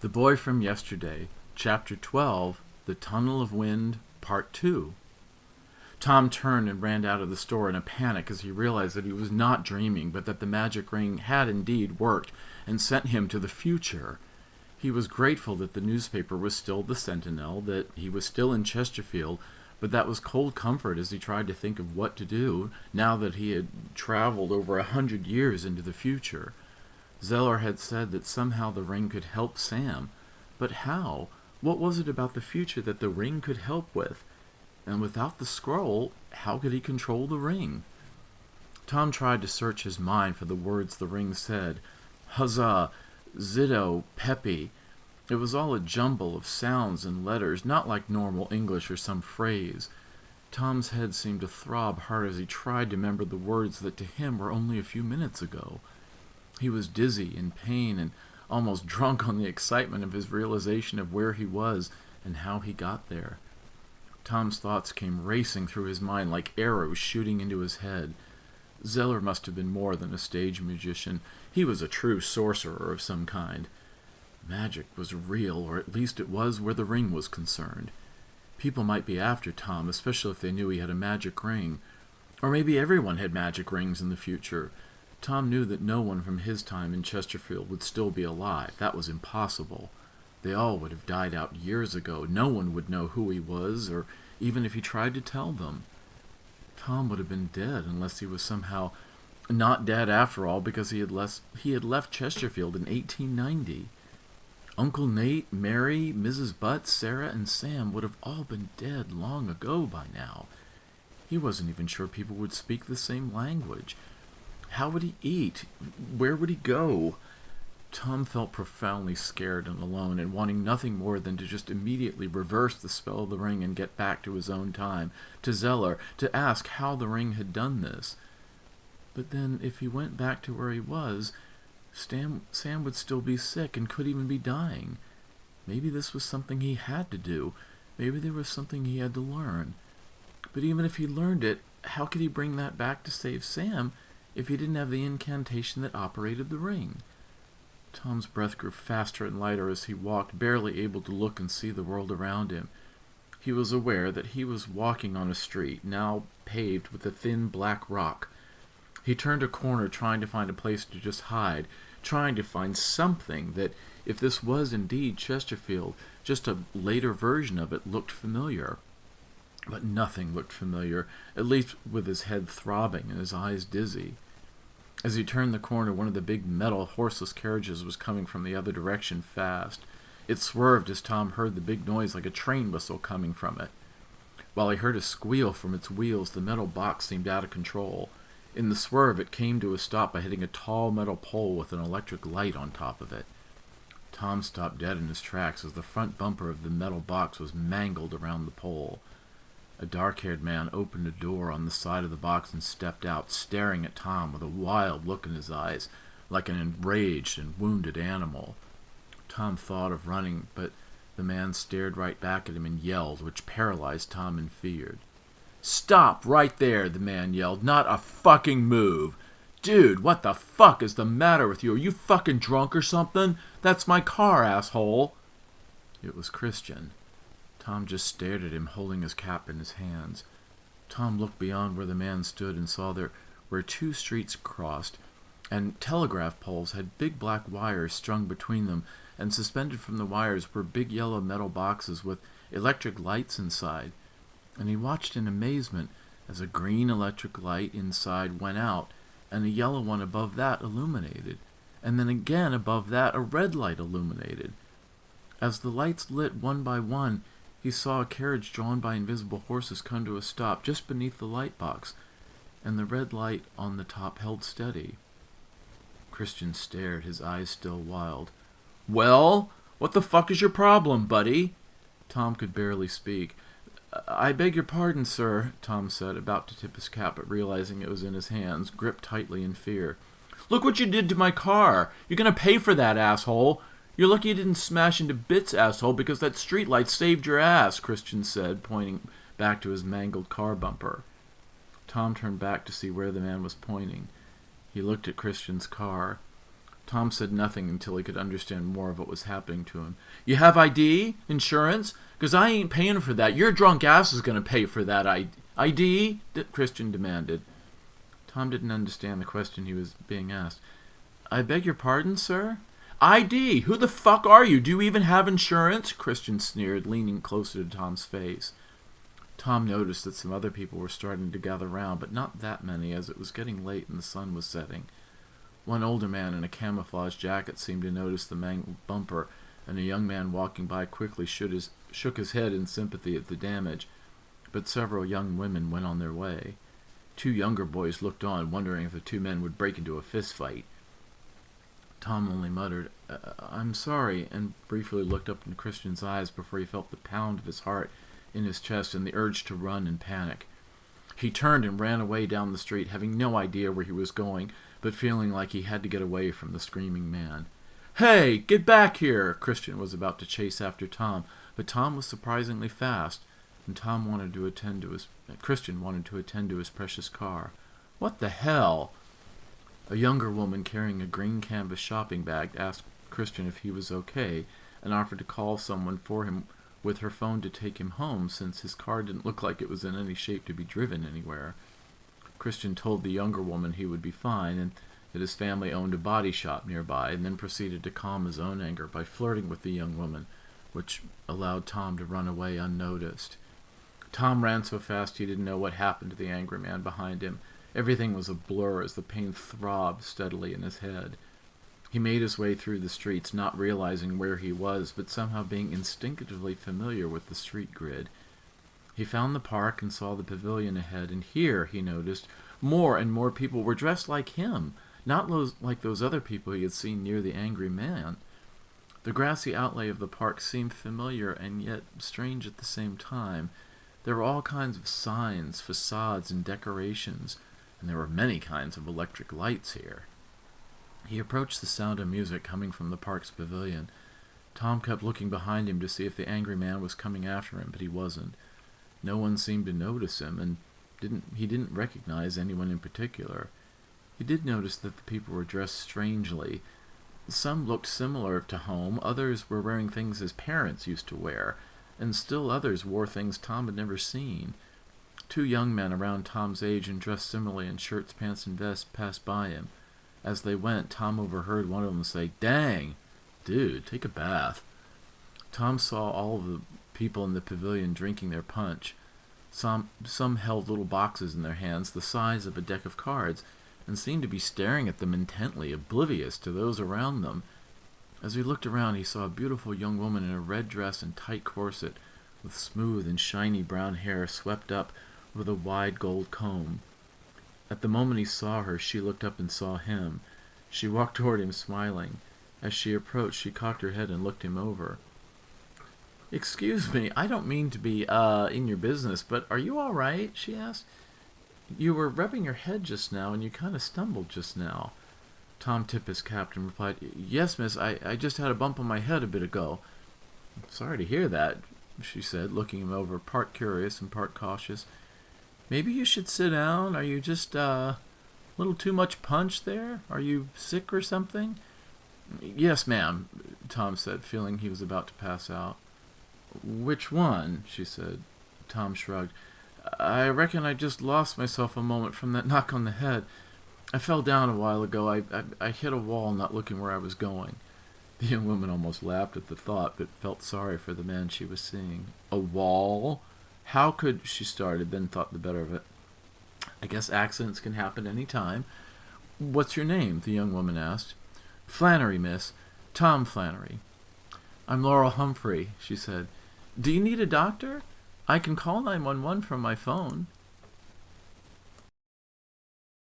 The Boy from Yesterday, Chapter 12, The Tunnel of Wind, Part 2. Tom turned and ran out of the store in a panic as he realized that he was not dreaming, but that the magic ring had indeed worked and sent him to the future. He was grateful that the newspaper was still the Sentinel, that he was still in Chesterfield, but that was cold comfort as he tried to think of what to do now that he had traveled over 100 years into the future. Zeller had said that somehow the ring could help Sam, but how? What was it about the future that the ring could help with? And without the scroll, how could he control the ring? Tom tried to search his mind for the words the ring said. Huzzah, Zitto, Peppy. It was all a jumble of sounds and letters, not like normal English or some phrase. Tom's head seemed to throb hard as he tried to remember the words that to him were only a few minutes ago. He was dizzy, in pain, and almost drunk on the excitement of his realization of where he was and how he got there. Tom's thoughts came racing through his mind like arrows shooting into his head. Zeller must have been more than a stage magician. He was a true sorcerer of some kind. Magic was real, or at least it was where the ring was concerned. People might be after Tom, especially if they knew he had a magic ring. Or maybe everyone had magic rings in the future. Tom knew that no one from his time in Chesterfield would still be alive. That was impossible. They all would have died out years ago. No one would know who he was, or even if he tried to tell them. Tom would have been dead unless he was somehow not dead after all, because he had left Chesterfield in 1890. Uncle Nate, Mary, Mrs. Butt, Sarah, and Sam would have all been dead long ago by now. He wasn't even sure people would speak the same language. How would he eat? Where would he go? Tom felt profoundly scared and alone, and wanting nothing more than to just immediately reverse the spell of the ring and get back to his own time, to Zeller, to ask how the ring had done this. But then, if he went back to where he was, Sam would still be sick and could even be dying. Maybe this was something he had to do. Maybe there was something he had to learn. But even if he learned it, how could he bring that back to save Sam if he didn't have the incantation that operated the ring? Tom's breath grew faster and lighter as he walked, barely able to look and see the world around him. He was aware that he was walking on a street, now paved with a thin black rock. He turned a corner trying to find a place to just hide, trying to find something that, if this was indeed Chesterfield, just a later version of it, looked familiar. But nothing looked familiar, at least with his head throbbing and his eyes dizzy. As he turned the corner, one of the big metal horseless carriages was coming from the other direction fast. It swerved as Tom heard the big noise like a train whistle coming from it. While he heard a squeal from its wheels, the metal box seemed out of control. In the swerve, it came to a stop by hitting a tall metal pole with an electric light on top of it. Tom stopped dead in his tracks as the front bumper of the metal box was mangled around the pole. A dark-haired man opened a door on the side of the box and stepped out, staring at Tom with a wild look in his eyes, like an enraged and wounded animal. Tom thought of running, but the man stared right back at him and yelled, which paralyzed Tom in fear. "Stop right there," the man yelled. "Not a fucking move. Dude, what the fuck is the matter with you? Are you fucking drunk or something? That's my car, asshole." It was Christian. Tom just stared at him, holding his cap in his hands. Tom looked beyond where the man stood and saw there were two streets crossed, and telegraph poles had big black wires strung between them, and suspended from the wires were big yellow metal boxes with electric lights inside. And he watched in amazement as a green electric light inside went out, and a yellow one above that illuminated, and then again above that a red light illuminated. As the lights lit one by one, he saw a carriage drawn by invisible horses come to a stop just beneath the light box, and the red light on the top held steady. Christian stared, his eyes still wild. "Well, what the fuck is your problem, buddy?" Tom could barely speak. "I beg your pardon, sir," Tom said, about to tip his cap, but realizing it was in his hands, gripped tightly in fear. "Look what you did to my car! You're gonna pay for that, asshole! You're lucky you didn't smash into bits, asshole, because that streetlight saved your ass," Christian said, pointing back to his mangled car bumper. Tom turned back to see where the man was pointing. He looked at Christian's car. Tom said nothing until he could understand more of what was happening to him. You have ID? Insurance? Because I ain't paying for that. Your drunk ass is going to pay for that ID? Christian demanded. Tom didn't understand the question he was being asked. I beg your pardon, sir? ID? Who the fuck are you? Do you even have insurance? Christian sneered, leaning closer to Tom's face. Tom noticed that some other people were starting to gather round, but not that many, as it was getting late and the sun was setting. One older man in a camouflage jacket seemed to notice the mangled bumper, and a young man walking by quickly shook his head in sympathy at the damage, but several young women went on their way. 2 younger boys looked on, wondering if the 2 men would break into a fist fight. Tom only muttered, I'm sorry, and briefly looked up in Christian's eyes before he felt the pound of his heart in his chest and the urge to run and panic. He turned and ran away down the street, having no idea where he was going, but feeling like he had to get away from the screaming man. Hey, get back here! Christian was about to chase after Tom, but Tom was surprisingly fast, and Christian wanted to attend to his precious car. What the hell? A younger woman carrying a green canvas shopping bag asked Christian if he was okay, and offered to call someone for him with her phone to take him home, since his car didn't look like it was in any shape to be driven anywhere. Christian told the younger woman he would be fine, and that his family owned a body shop nearby, and then proceeded to calm his own anger by flirting with the young woman, which allowed Tom to run away unnoticed. Tom ran so fast he didn't know what happened to the angry man behind him. Everything was a blur as the pain throbbed steadily in his head. He made his way through the streets, not realizing where he was, but somehow being instinctively familiar with the street grid. He found the park and saw the pavilion ahead, and here, he noticed, more and more people were dressed like him, not like those other people he had seen near the angry man. The grassy outlay of the park seemed familiar and yet strange at the same time. There were all kinds of signs, facades, and decorations, and there were many kinds of electric lights here. He approached the sound of music coming from the park's pavilion. Tom kept looking behind him to see if the angry man was coming after him, but he wasn't. No one seemed to notice him, and he didn't recognize anyone in particular. He did notice that the people were dressed strangely. Some looked similar to home, others were wearing things his parents used to wear, and still others wore things Tom had never seen. 2 young men around Tom's age and dressed similarly in shirts, pants, and vests passed by him. As they went, Tom overheard one of them say, "Dang, dude, take a bath." Tom saw all of the people in the pavilion drinking their punch. Some held little boxes in their hands the size of a deck of cards, and seemed to be staring at them intently, oblivious to those around them. As he looked around, he saw a beautiful young woman in a red dress and tight corset, with smooth and shiny brown hair swept up with a wide gold comb. At the moment he saw her, she looked up and saw him. She walked toward him, smiling. As she approached, she cocked her head and looked him over. "Excuse me, I don't mean to be, in your business, but are you all right?" she asked. "You were rubbing your head just now, and you kind of stumbled just now." Tom tipped his cap and replied, "Yes, miss, I just had a bump on my head a bit ago." "Sorry to hear that," she said, looking him over, part curious and part cautious. "Maybe you should sit down. Are you just, a little too much punch there? Are you sick or something?" "Yes, ma'am," Tom said, feeling he was about to pass out. "Which one?" she said. Tom shrugged. "I reckon I just lost myself a moment from that knock on the head. I fell down a while ago. I hit a wall, not looking where I was going." The young woman almost laughed at the thought, but felt sorry for the man she was seeing. "A wall? How could—" she started, then thought the better of it. "I guess accidents can happen any time." "What's your name?" the young woman asked. "Flannery, miss. Tom Flannery." "I'm Laurel Humphrey," she said. "Do you need a doctor? I can call 911 from my phone."